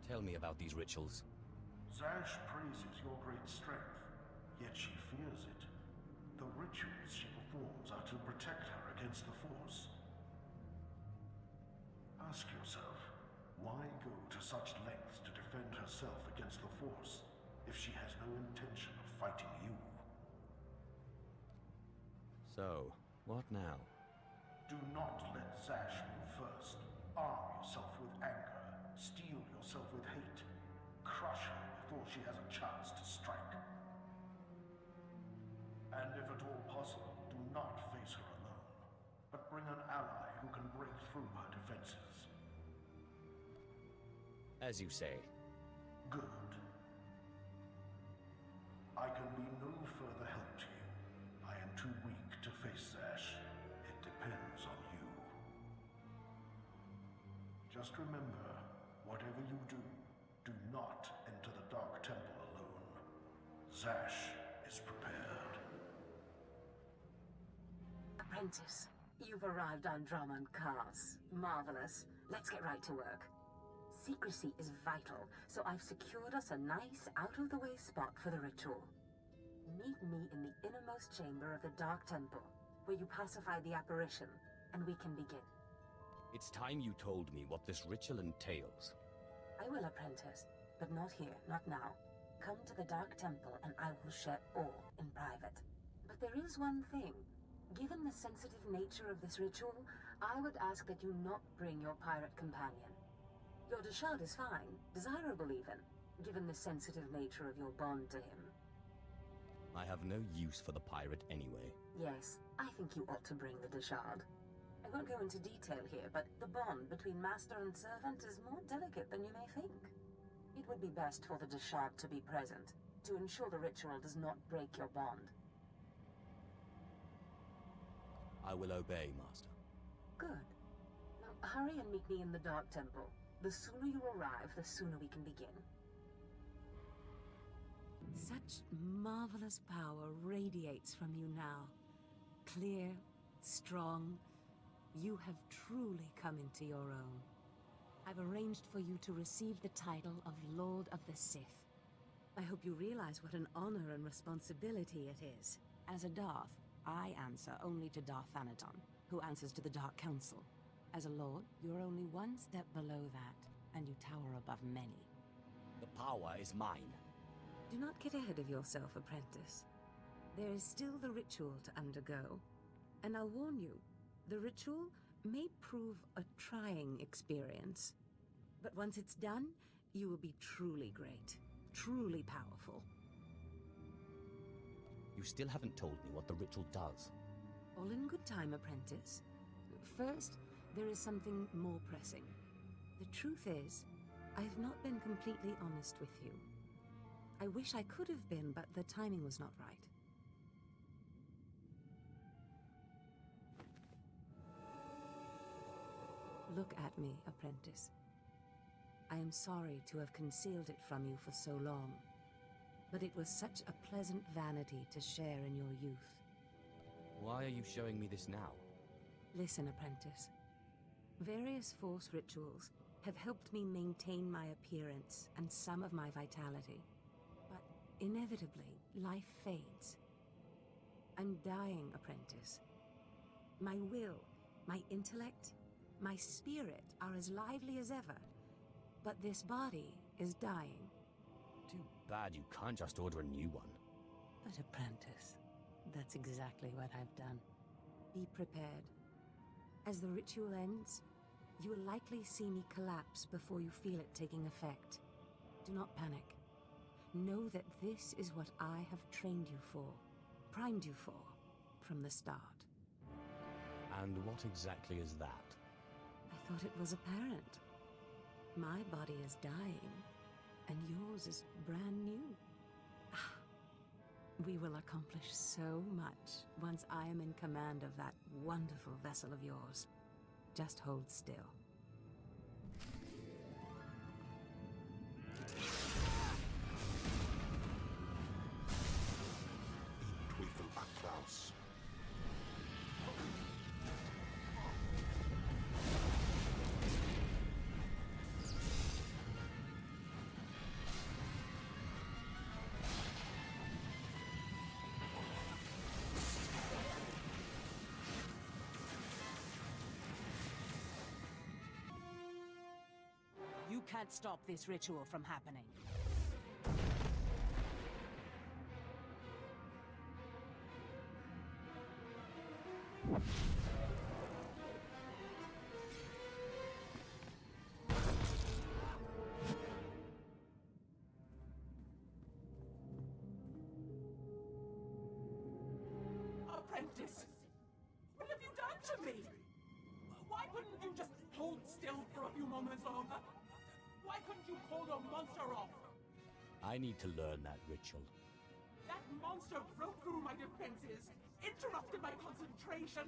Tell me about these rituals. Zash praises your great strength, yet she fears it. The rituals she performs are to protect her against the Force. Ask yourself, why go to such lengths to defend herself against the Force, if she has no intention of fighting you? So, what now? Do not let Zash move first. Arm yourself with anger. Steel yourself with hate. Crush her before she has a chance to strike. And if at all possible, do not face her alone, but bring an ally who can break through her defenses. As you say. Good. I can be no further help to you. I am too weak to face Zash. It depends on you. Just remember, whatever you do, do not enter the Dark Temple alone. Zash is prepared. Apprentice, you've arrived on Dromund Kaas. Marvelous. Let's get right to work. Secrecy is vital, so I've secured us a nice, out-of-the-way spot for the ritual. Meet me in the innermost chamber of the Dark Temple, where you pacify the apparition, and we can begin. It's time you told me what this ritual entails. I will, Apprentice, but not here, not now. Come to the Dark Temple, and I will share all in private. But there is one thing. Given the sensitive nature of this ritual, I would ask that you not bring your pirate companion. Your Deshard is fine, desirable even, given the sensitive nature of your bond to him. I have no use for the pirate anyway. Yes, I think you ought to bring the Deshard. I won't go into detail here, but the bond between master and servant is more delicate than you may think. It would be best for the Deshard to be present, to ensure the ritual does not break your bond. I will obey, Master. Good. Now hurry and meet me in the Dark Temple. The sooner you arrive, the sooner we can begin. Such marvelous power radiates from you now. Clear, strong. You have truly come into your own. I've arranged for you to receive the title of Lord of the Sith. I hope you realize what an honor and responsibility it is. As a Darth, I answer only to Darth Thanaton, who answers to the Dark Council. As a Lord, you're only one step below that, and you tower above many. The power is mine. Do not get ahead of yourself, apprentice. There is still the ritual to undergo. And I'll warn you, the ritual may prove a trying experience. But once it's done, you will be truly great, truly powerful. You still haven't told me what the ritual does. All in good time, apprentice. First, there is something more pressing. The truth is, I've not been completely honest with you. I wish I could have been, but the timing was not right. Look at me, apprentice. I am sorry to have concealed it from you for so long, but it was such a pleasant vanity to share in your youth. Why are you showing me this now? Listen, apprentice. Various Force rituals have helped me maintain my appearance and some of my vitality. But inevitably, life fades. I'm dying, apprentice. My will, my intellect, my spirit are as lively as ever, but this body is dying. Too bad you can't just order a new one. But apprentice, that's exactly what I've done. Be prepared. As the ritual ends, you will likely see me collapse before you feel it taking effect. Do not panic. Know that this is what I have trained you for, primed you for, from the start. And what exactly is that? I thought it was apparent. My body is dying, and yours is brand new. We will accomplish so much once I am in command of that wonderful vessel of yours. Just hold still. You can't stop this ritual from happening. Apprentice! What have you done to me? Why couldn't you just hold still for a few moments longer? Why couldn't you call your monster off? I need to learn that ritual. That monster broke through my defenses, interrupted my concentration,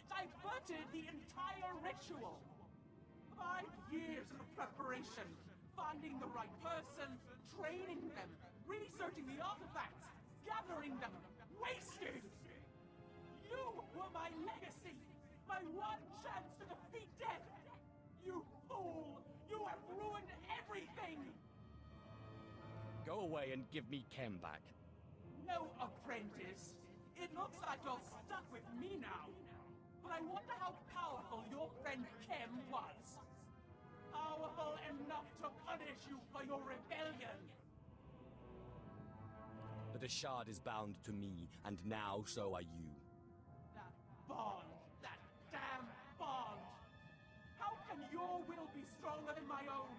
diverted the entire ritual. 5 years of preparation, finding the right person, training them, researching the artifacts, gathering them, wasted! You were my legacy, my one chance to defeat death! You fool! You have ruined everything! Go away and give me Kem back. No, apprentice. It looks like you're stuck with me now. But I wonder how powerful your friend Kem was. Powerful enough to punish you for your rebellion. The Shard is bound to me, and now so are you. That bond! That damn bond! How can your will be stronger than my own?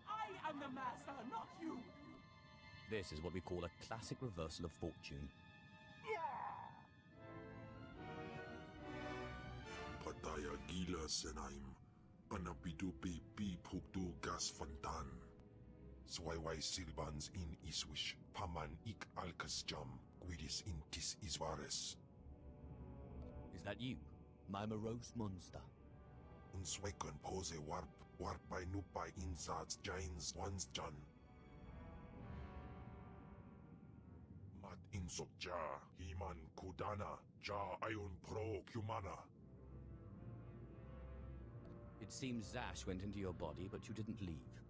I am the master, not you! This is what we call a classic reversal of fortune. Pataya gila senaim, anapidu pi puktu gas fantan. Swaiwai silbans in iswish, paman ik alkas jam, guidis intis isvares. Is that you, my morose monster? Unsweken pose warp by nupai insats jains once jan. Mat Insokja, Himan Kudana, Ja Ayun Pro Kumana. It seems Zash went into your body, but you didn't leave.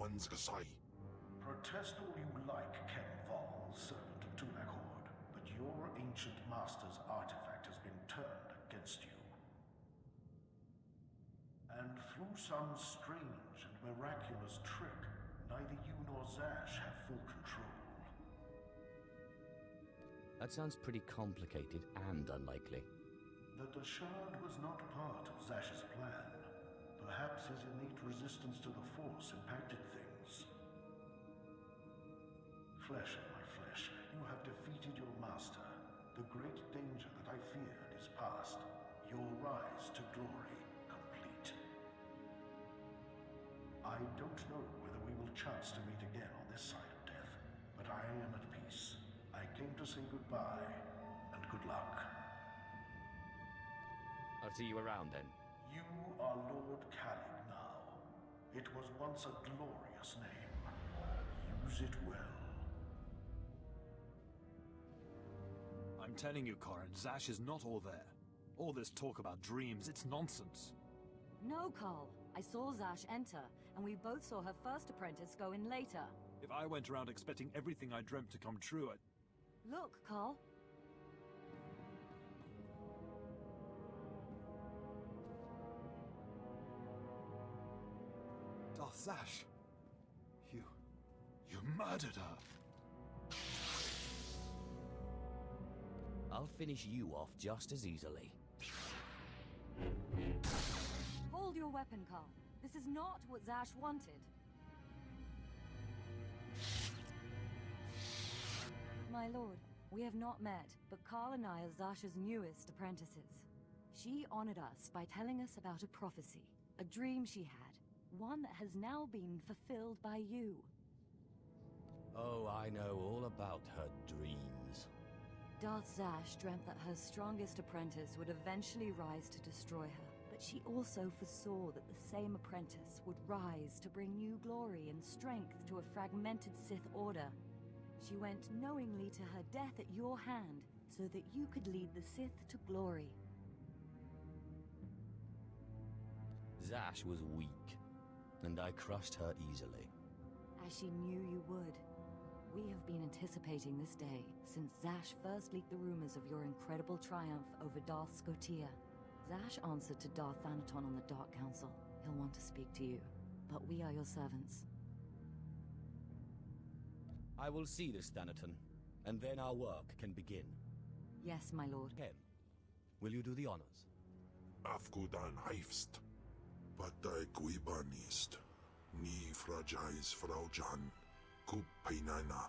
Manzgasai. Protest all you like, Ken Vol, servant of Tulak Horde, but your ancient master's artifact has been turned against you. And through some strange and miraculous trick, neither you nor Zash have full control. That sounds pretty complicated and unlikely. The shard was not part of Zash's plan. Perhaps his innate resistance to the Force impacted things. Flesh of my flesh, you have defeated your master. The great danger that I feared is past. Your rise to glory complete. I don't know whether we will chance to meet again on this side of death, but I am at peace. I came to say goodbye, and good luck. I'll see you around then. You are Lord Kalik now. It was once a glorious name. Use it well. I'm telling you, Corin, Zash is not all there. All this talk about dreams, it's nonsense. No, Carl. I saw Zash enter, and we both saw her first apprentice go in later. If I went around expecting everything I dreamt to come true, I'd... Look, Carl. Darth Zash. You murdered her. I'll finish you off just as easily. Hold your weapon, Carl. This is not what Zash wanted. My lord, we have not met, but Carl and I are Zash's newest apprentices. She honored us by telling us about a prophecy, a dream she had, one that has now been fulfilled by you. Oh, I know all about her dreams. Darth Zash dreamt that her strongest apprentice would eventually rise to destroy her, but she also foresaw that the same apprentice would rise to bring new glory and strength to a fragmented Sith order. She went knowingly to her death at your hand, so that you could lead the Sith to glory. Zash was weak, and I crushed her easily. As she knew you would. We have been anticipating this day since Zash first leaked the rumors of your incredible triumph over Darth SWTOR. Zash answered to Darth Thanaton on the Dark Council. He'll want to speak to you, but we are your servants. I will see this Thanaton, and then our work can begin. Yes, my lord. Ken, will you do the honors? Afgudan Heifst. Patay Guibanist. Ni fragile Frau Jan. Kup Peinana.